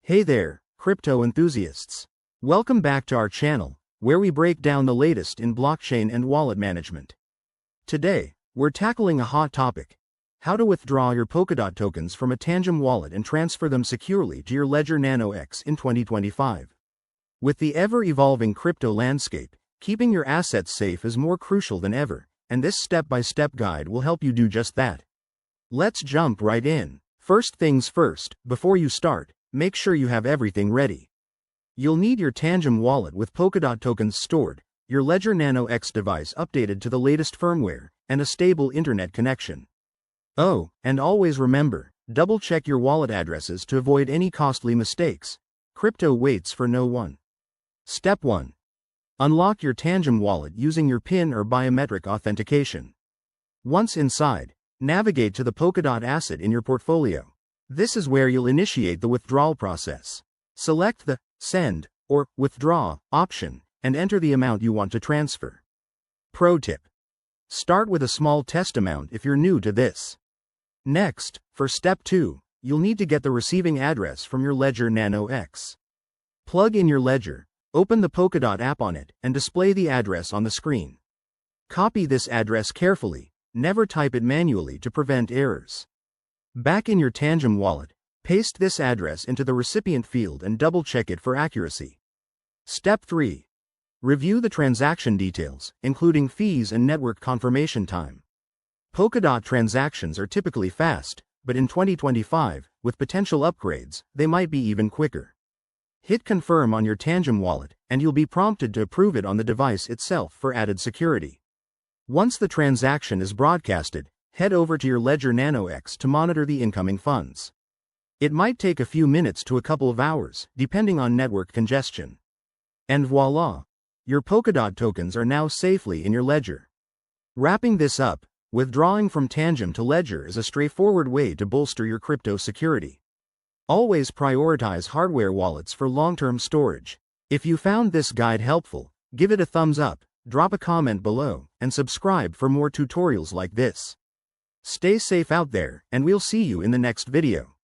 Hey there, crypto enthusiasts. Welcome back to our channel, where we break down the latest in blockchain and wallet management. Today, we're tackling a hot topic: how to withdraw your Polkadot tokens from a Tangem wallet and transfer them securely to your Ledger Nano X in 2025. With the ever-evolving crypto landscape, keeping your assets safe is more crucial than ever, and this step-by-step guide will help you do just that. Let's jump right in. First things first, before you start, make sure you have everything ready. You'll need your Tangem wallet with Polkadot tokens stored, your Ledger Nano X device updated to the latest firmware, and a stable internet connection. Oh, and always remember, double-check your wallet addresses to avoid any costly mistakes. Crypto waits for no one. Step 1. Unlock your Tangem wallet using your PIN or biometric authentication. Once inside, navigate to the Polkadot asset in your portfolio. This is where you'll initiate the withdrawal process. Select the Send or Withdraw option and enter the amount you want to transfer. Pro tip: start with a small test amount if you're new to this. Next, for Step 2, you'll need to get the receiving address from your Ledger Nano X. Plug in your Ledger, open the Polkadot app on it, and display the address on the screen. Copy this address carefully, never type it manually to prevent errors. Back in your Tangem wallet, paste this address into the recipient field and double-check it for accuracy. Step 3. Review the transaction details, including fees and network confirmation time. Polkadot transactions are typically fast, but in 2025, with potential upgrades, they might be even quicker. Hit Confirm on your Tangem wallet, and you'll be prompted to approve it on the device itself for added security. Once the transaction is broadcasted, head over to your Ledger Nano X to monitor the incoming funds. It might take a few minutes to a couple of hours, depending on network congestion. And voila! Your Polkadot tokens are now safely in your Ledger. Wrapping this up, withdrawing from Tangem to Ledger is a straightforward way to bolster your crypto security. Always prioritize hardware wallets for long-term storage. If you found this guide helpful, give it a thumbs up, drop a comment below, and subscribe for more tutorials like this. Stay safe out there, and we'll see you in the next video.